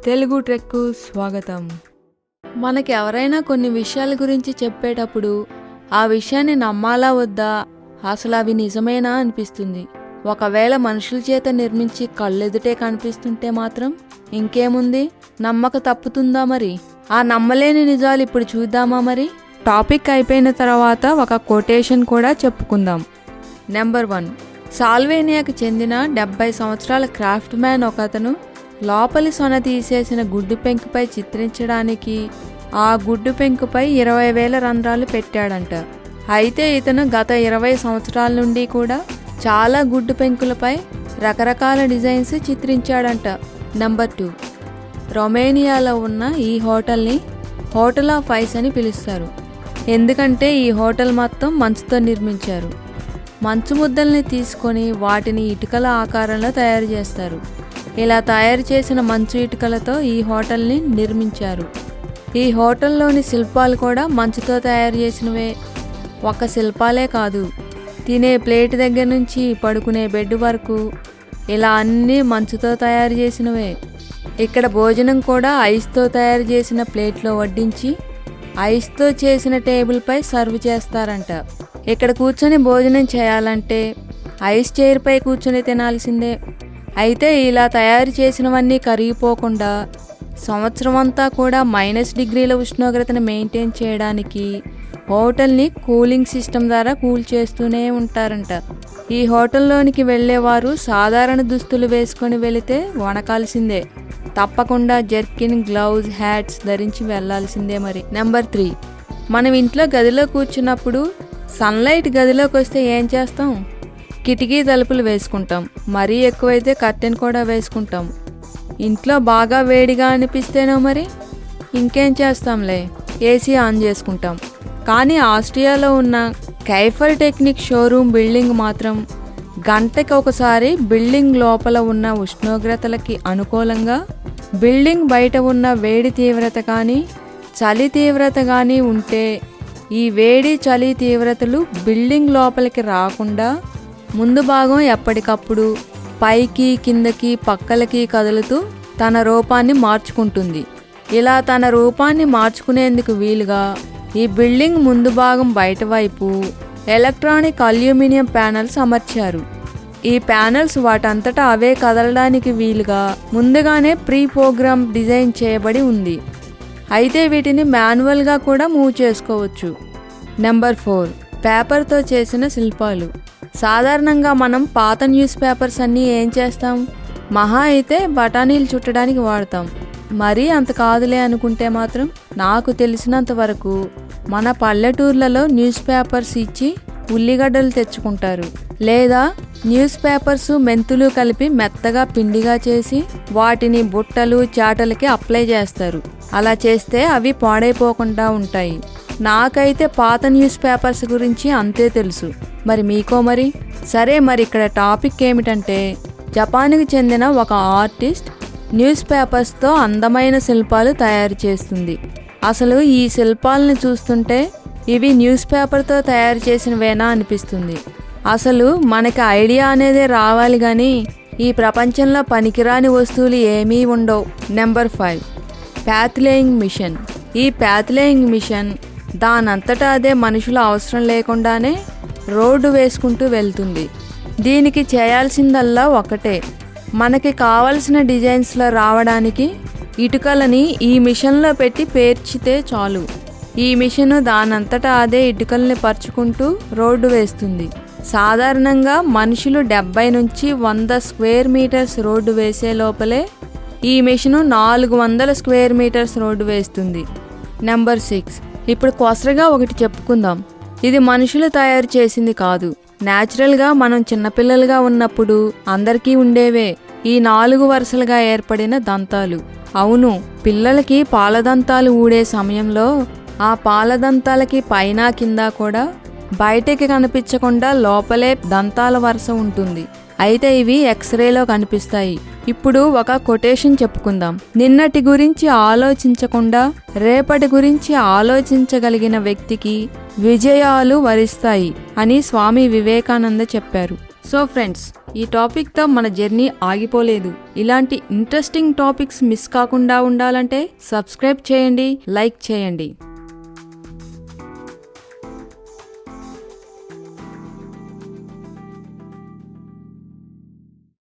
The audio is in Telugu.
తెలుగు ట్రెక్కు స్వాగతం. మనకి ఎవరైనా కొన్ని విషయాల గురించి చెప్పేటప్పుడు ఆ విషయాన్ని నమ్మాలా వద్దా, అసలు అవి నిజమేనా అనిపిస్తుంది. ఒకవేళ మనుషుల చేత నిర్మించి కళ్ళెదుటే కనిపిస్తుంటే మాత్రం ఇంకేముంది, నమ్మక తప్పుతుందా మరి? ఆ నమ్మలేని నిజాలు ఇప్పుడు చూద్దామా మరి? టాపిక్ అయిపోయిన తర్వాత ఒక కొటేషన్ కూడా చెప్పుకుందాం. నెంబర్ 1. సాల్వేనియాకు చెందిన 70 సంవత్సరాల క్రాఫ్ట్ మ్యాన్ ఒకతను లోపలి సొన తీసేసిన గుడ్డు పెంకుపై చిత్రించడానికి ఆ గుడ్డు పెంకుపై 20,000 రంధ్రాలు పెట్టాడంట. అయితే ఇతను గత 20 సంవత్సరాల నుండి కూడా చాలా గుడ్డు పెంకులపై రకరకాల డిజైన్స్ చిత్రించాడంట. నెంబర్ 2. రొమేనియాలో ఉన్న ఈ హోటల్ని హోటల్ ఆఫ్ ఐస్ అని పిలుస్తారు. ఎందుకంటే ఈ హోటల్ మొత్తం మంచుతో నిర్మించారు. మంచు ముద్దల్ని తీసుకొని వాటిని ఇటుకల ఆకారంలో తయారు చేస్తారు. ఇలా తయారు చేసిన మంచు ఇటుకలతో ఈ హోటల్ని నిర్మించారు. ఈ హోటల్లోని శిల్పాలు కూడా మంచుతో తయారు చేసినవే. ఒక్క శిల్పాలే కాదు, తినే ప్లేట్ దగ్గర నుంచి పడుకునే బెడ్ వరకు ఇలా అన్నీ మంచుతో తయారు చేసినవే. ఇక్కడ భోజనం కూడా ఐస్తో తయారు చేసిన ప్లేట్లో వడ్డించి ఐస్తో చేసిన టేబుల్పై సర్వ్ చేస్తారంట. ఇక్కడ కూర్చొని భోజనం చేయాలంటే ఐస్ చైర్పై కూర్చొని తినాల్సిందే. అయితే ఇలా తయారు చేసినవన్నీ కరిగిపోకుండా సంవత్సరం అంతా కూడా -డిగ్రీల ఉష్ణోగ్రతను మెయింటైన్ చేయడానికి హోటల్ని కూలింగ్ సిస్టమ్ ద్వారా కూల్ చేస్తూనే ఉంటారంట. ఈ హోటల్లోనికి వెళ్ళేవారు సాధారణ దుస్తులు వేసుకొని వెళితే వణకాల్సిందే. తప్పకుండా జర్కిన్, గ్లౌజ్, హ్యాట్స్ ధరించి వెళ్లాల్సిందే మరి. నెంబర్ 3. మనం ఇంట్లో గదిలో కూర్చున్నప్పుడు సన్లైట్ గదిలోకి వస్తే ఏం చేస్తాం? కిటికీ తలుపులు వేసుకుంటాం. మరీ ఎక్కువైతే కర్టెన్ కూడా వేసుకుంటాం. ఇంట్లో బాగా వేడిగా అనిపిస్తేనో మరి ఇంకేం చేస్తాంలే, ఏసీ ఆన్ చేసుకుంటాం. కానీ ఆస్ట్రియాలో ఉన్న కైఫర్ టెక్నిక్ షోరూమ్ బిల్డింగ్ మాత్రం గంటకి ఒకసారి బిల్డింగ్ లోపల ఉన్న ఉష్ణోగ్రతలకి అనుకూలంగా బిల్డింగ్ బయట ఉన్న వేడి తీవ్రత కానీ చలి తీవ్రత కానీ ఉంటే ఈ వేడి చలి తీవ్రతలు బిల్డింగ్ లోపలికి రాకుండా ముందు భాగం ఎప్పటికప్పుడు పైకి కిందకి పక్కలకి కదులుతూ తన రూపాన్ని మార్చుకుంటుంది. ఇలా తన రూపాన్ని మార్చుకునేందుకు వీలుగా ఈ బిల్డింగ్ ముందు భాగం బయట వైపు ఎలక్ట్రానిక్ అల్యూమినియం ప్యానెల్స్ అమర్చారు. ఈ ప్యానెల్స్ వాటంతటా అవే కదలడానికి వీలుగా ముందుగానే ప్రీ ప్రోగ్రామ్ డిజైన్ చేయబడి ఉంది. అయితే వీటిని మాన్యువల్గా కూడా మూవ్ చేసుకోవచ్చు. నెంబర్ 4. పేపర్తో చేసిన శిల్పాలు. సాధారణంగా మనం పాత న్యూస్ పేపర్స్ అన్నీ ఏం చేస్తాం? మహా అయితే బఠానీలు చుట్టడానికి వాడతాం. మరీ అంత కాదులే అనుకుంటే మాత్రం నాకు తెలిసినంత వరకు మన పల్లెటూర్లలో న్యూస్ పేపర్స్ ఇచ్చి ఉల్లిగడ్డలు తెచ్చుకుంటారు. లేదా న్యూస్ పేపర్స్ మెంతులు కలిపి మెత్తగా పిండిగా చేసి వాటిని బుట్టలు చాటలకి అప్లై చేస్తారు. అలా చేస్తే అవి పాడైపోకుండా ఉంటాయి. నాకైతే పాత న్యూస్ పేపర్స్ గురించి అంతే తెలుసు. మరి మీకో మరి? సరే, మరి ఇక్కడ టాపిక్ ఏమిటంటే జపాన్కి చెందిన ఒక ఆర్టిస్ట్ న్యూస్ పేపర్స్తో అందమైన శిల్పాలు తయారు చేస్తుంది. అసలు ఈ శిల్పాలను చూస్తుంటే ఇవి న్యూస్ పేపర్తో తయారు చేసినవేనా అనిపిస్తుంది. అసలు మనకి ఐడియా అనేదే రావాలి కానీ ఈ ప్రపంచంలో పనికిరాని వస్తువులు ఏమీ ఉండవు. నెంబర్ 5. ప్యాత్లేయింగ్ మిషన్. ఈ ప్యాత్లేయింగ్ మిషన్ దానంతటా అదే మనుషుల అవసరం లేకుండానే రోడ్డు వేసుకుంటూ వెళ్తుంది. దీనికి చేయాల్సిందల్లా ఒకటే, మనకి కావలసిన డిజైన్స్లో రావడానికి ఇటుకలని ఈ మిషన్లో పెట్టి పేర్చితే చాలు. ఈ మిషన్ దానంతటా అదే ఇటుకల్ని పరుచుకుంటూ రోడ్డు వేస్తుంది. సాధారణంగా మనుషులు 70 నుంచి 100 స్క్వేర్ మీటర్స్ రోడ్డు వేసే లోపలే ఈ మిషను 400 స్క్వేర్ మీటర్స్ రోడ్డు వేస్తుంది. నెంబర్ 6. ఇప్పుడు కొసరగా ఒకటి చెప్పుకుందాం. ఇది మనుషులు తయారు చేసింది కాదు. న్యాచురల్గా మనం చిన్నపిల్లలుగా ఉన్నప్పుడు అందరికీ ఉండేవే ఈ 4 వరుసలుగా ఏర్పడిన దంతాలు. అవును, పిల్లలకి పాలదంతాలు ఊడే సమయంలో ఆ పాలదంతాలకి పైన కింద కూడా బయటికి కనిపించకుండా లోపలే దంతాల వరుస ఉంటుంది. అయితే ఇవి ఎక్స్రేలో కనిపిస్తాయి. ఇప్పుడు ఒక కొటేషన్ చెప్పుకుందాం. నిన్నటి గురించి ఆలోచించకుండా రేపటి గురించి ఆలోచించగలిగిన వ్యక్తికి విజయాలు వరిస్తాయి అని స్వామి వివేకానంద చెప్పారు. సో ఫ్రెండ్స్, ఈ టాపిక్తో మన జర్నీ ఆగిపోలేదు. ఇలాంటి ఇంట్రెస్టింగ్ టాపిక్స్ మిస్ కాకుండా ఉండాలంటే సబ్స్క్రైబ్ చేయండి, లైక్ చేయండి.